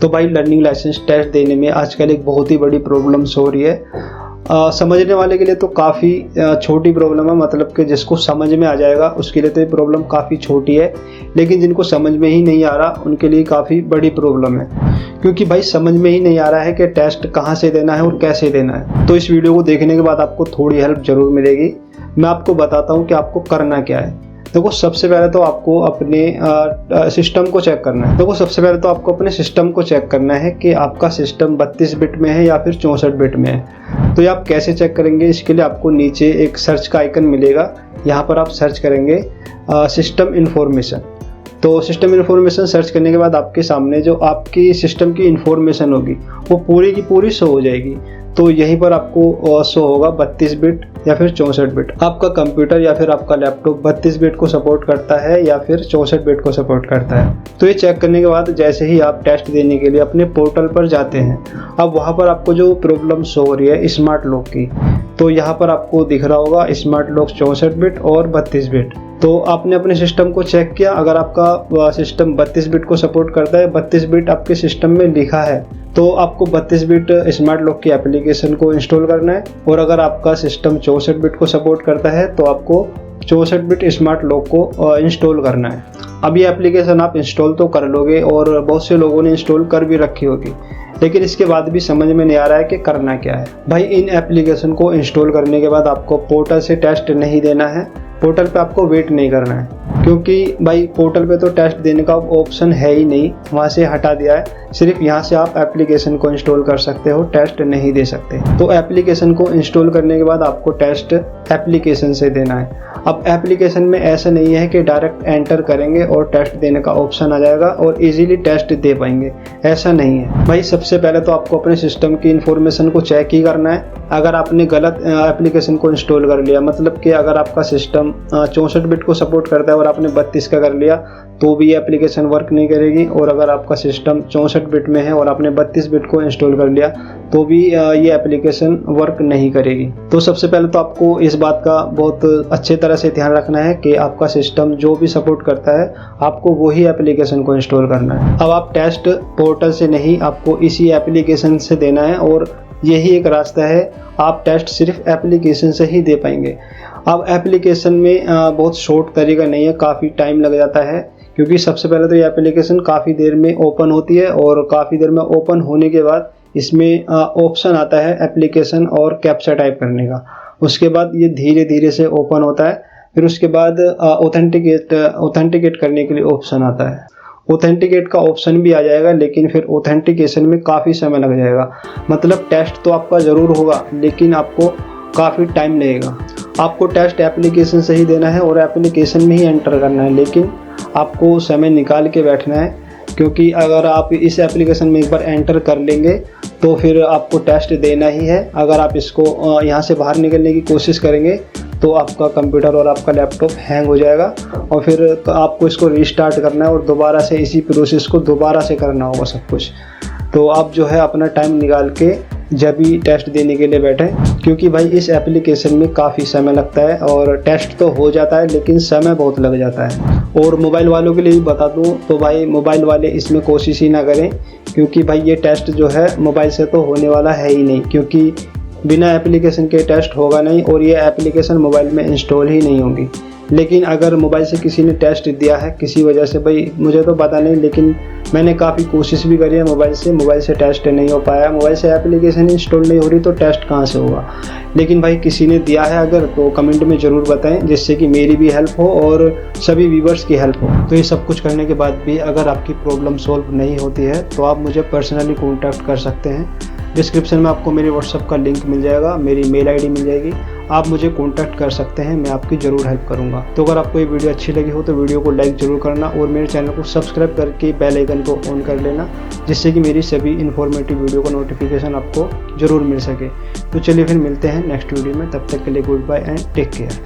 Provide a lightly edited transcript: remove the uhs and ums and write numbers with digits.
तो भाई learning licence test देने में आजकल एक बहुत ही बड़ी प्रॉब्लम्स हो रही है। समझने वाले के लिए तो काफ़ी छोटी प्रॉब्लम है, मतलब कि जिसको समझ में आ जाएगा उसके लिए तो ये प्रॉब्लम काफ़ी छोटी है, लेकिन जिनको समझ में ही नहीं आ रहा उनके लिए काफ़ी बड़ी प्रॉब्लम है। क्योंकि भाई समझ में ही नहीं आ रहा है कि टेस्ट कहाँ से देना है और कैसे देना है। तो इस वीडियो को देखने के बाद आपको थोड़ी हेल्प ज़रूर मिलेगी। मैं आपको बताता हूँ कि आपको करना क्या है। देखो सबसे पहले तो आपको अपने सिस्टम को चेक करना है। देखो सबसे पहले तो आपको अपने सिस्टम को चेक करना है कि आपका सिस्टम 32 बिट में है या फिर 64 बिट में है। तो ये आप कैसे चेक करेंगे, इसके लिए आपको नीचे एक सर्च का आइकन मिलेगा, यहाँ पर आप सर्च करेंगे सिस्टम इन्फॉर्मेशन। तो सिस्टम इन्फॉर्मेशन सर्च करने के बाद आपके सामने जो आपकी सिस्टम की इन्फॉर्मेशन होगी वो पूरी की पूरी शो हो जाएगी। तो यहीं पर आपको शो होगा 32 बिट या फिर 64 बिट। आपका कंप्यूटर या फिर आपका लैपटॉप 32 बिट को सपोर्ट करता है या फिर 64 बिट को सपोर्ट करता है। तो ये चेक करने के बाद जैसे ही आप टेस्ट देने के लिए अपने पोर्टल पर जाते हैं, अब वहाँ पर आपको जो प्रॉब्लम शो हो रही है स्मार्ट लॉक की, तो यहाँ पर आपको दिख रहा होगा स्मार्ट लॉक 64 बिट और 32 बिट। तो आपने अपने सिस्टम को चेक किया, अगर आपका सिस्टम 32 बिट को सपोर्ट करता है, 32 बिट आपके सिस्टम में लिखा है, तो आपको 32 बिट स्मार्ट लॉक की एप्लीकेशन को इंस्टॉल करना है। और अगर आपका सिस्टम 64 बिट को सपोर्ट करता है तो आपको 64 बिट स्मार्ट लॉक को इंस्टॉल करना है। अब ये एप्लीकेशन आप इंस्टॉल तो कर लोगे और बहुत से लोगों ने इंस्टॉल कर भी रखी होगी, लेकिन इसके बाद भी समझ में नहीं आ रहा है कि करना क्या है। भाई इन एप्लीकेशन को इंस्टॉल करने के बाद आपको पोर्टल से टेस्ट नहीं देना है, पोर्टल पे आपको वेट नहीं करना है, क्योंकि भाई पोर्टल पे तो टेस्ट देने का ऑप्शन है ही नहीं, वहाँ से हटा दिया है। सिर्फ यहाँ से आप एप्लीकेशन को इंस्टॉल कर सकते हो, टेस्ट नहीं दे सकते। तो एप्लीकेशन को इंस्टॉल करने के बाद आपको टेस्ट एप्लीकेशन से देना है। अब एप्लीकेशन में ऐसा नहीं है कि डायरेक्ट एंटर करेंगे और टेस्ट देने का ऑप्शन आ जाएगा और इजीली टेस्ट दे पाएंगे, ऐसा नहीं है। भाई सबसे पहले तो आपको अपने सिस्टम की इन्फॉर्मेशन को चेक ही करना है। अगर आपने गलत एप्लीकेशन को इंस्टॉल कर लिया, मतलब कि अगर आपका सिस्टम 64 बिट को सपोर्ट करता है और आपने 32 का कर लिया, तो भी ये एप्लीकेशन वर्क नहीं करेगी। और अगर आपका सिस्टम 64 बिट में है और आपने 32 बिट को इंस्टॉल कर लिया, तो भी ये एप्लीकेशन वर्क नहीं करेगी। तो सबसे पहले तो आपको इस बात का बहुत अच्छे तरह से ध्यान रखना है कि आपका सिस्टम जो भी सपोर्ट करता है आपको वही एप्लीकेशन को इंस्टॉल करना है। अब आप टेस्ट पोर्टल से नहीं, आपको इसी एप्लीकेशन से देना है और यही एक रास्ता है, आप टेस्ट सिर्फ एप्लीकेशन से ही दे पाएंगे। अब एप्लीकेशन में बहुत शॉर्ट तरीका नहीं है, काफ़ी टाइम लग जाता है, क्योंकि सबसे पहले तो ये एप्लीकेशन काफ़ी देर में ओपन होती है और काफ़ी देर में ओपन होने के बाद इसमें ऑप्शन आता है एप्लीकेशन और कैप्चा टाइप करने का। उसके बाद ये धीरे धीरे से ओपन होता है, फिर उसके बाद ऑथेंटिकेट करने के लिए ऑप्शन आता है। ऑथेंटिकेट का ऑप्शन भी आ जाएगा, लेकिन फिर ऑथेंटिकेशन में काफ़ी समय लग जाएगा। मतलब टेस्ट तो आपका ज़रूर होगा, लेकिन आपको काफ़ी टाइम लगेगा। आपको टेस्ट एप्लीकेशन से ही देना है और एप्लीकेशन में ही एंटर करना है, लेकिन आपको समय निकाल के बैठना है, क्योंकि अगर आप इस एप्लीकेशन में एक बार एंटर कर लेंगे तो फिर आपको टेस्ट देना ही है। अगर आप इसको यहाँ से बाहर निकलने की कोशिश करेंगे तो आपका कंप्यूटर और आपका लैपटॉप हैंग हो जाएगा और फिर आपको इसको रीस्टार्ट करना है और दोबारा से इसी प्रोसेस को दोबारा से करना होगा सब कुछ। तो आप जो है अपना टाइम निकाल के जब भी टेस्ट देने के लिए बैठें, क्योंकि भाई इस एप्लीकेशन में काफ़ी समय लगता है और टेस्ट तो हो जाता है लेकिन समय बहुत लग जाता है। और मोबाइल वालों के लिए भी बता दूं तो भाई मोबाइल वाले इसमें कोशिश ही ना करें, क्योंकि भाई ये टेस्ट जो है मोबाइल से तो होने वाला है ही नहीं, क्योंकि बिना एप्लीकेशन के टेस्ट होगा नहीं और ये एप्लीकेशन मोबाइल में इंस्टॉल ही नहीं होगी। लेकिन अगर मोबाइल से किसी ने टेस्ट दिया है किसी वजह से, भाई मुझे तो पता नहीं, लेकिन मैंने काफ़ी कोशिश भी करी है मोबाइल से टेस्ट नहीं हो पाया। मोबाइल से एप्लीकेशन इंस्टॉल नहीं हो रही तो टेस्ट कहाँ से होगा। लेकिन भाई किसी ने दिया है अगर, तो कमेंट में ज़रूर बताएं, जिससे कि मेरी भी हेल्प हो और सभी व्यूवर्स की हेल्प हो। तो ये सब कुछ करने के बाद भी अगर आपकी प्रॉब्लम सॉल्व नहीं होती है तो आप मुझे पर्सनली कॉन्टैक्ट कर सकते हैं। डिस्क्रिप्शन में आपको मेरे व्हाट्सएप का लिंक मिल जाएगा, मेरी मेल आईडी मिल जाएगी, आप मुझे कॉन्टैक्ट कर सकते हैं, मैं आपकी ज़रूर हेल्प करूंगा। तो अगर आपको ये वीडियो अच्छी लगी हो तो वीडियो को लाइक ज़रूर करना और मेरे चैनल को सब्सक्राइब करके बेल आइकन को ऑन कर लेना, जिससे कि मेरी सभी इन्फॉर्मेटिव वीडियो का नोटिफिकेशन आपको ज़रूर मिल सके। तो चलिए फिर मिलते हैं नेक्स्ट वीडियो में, तब तक के लिए goodbye and take care.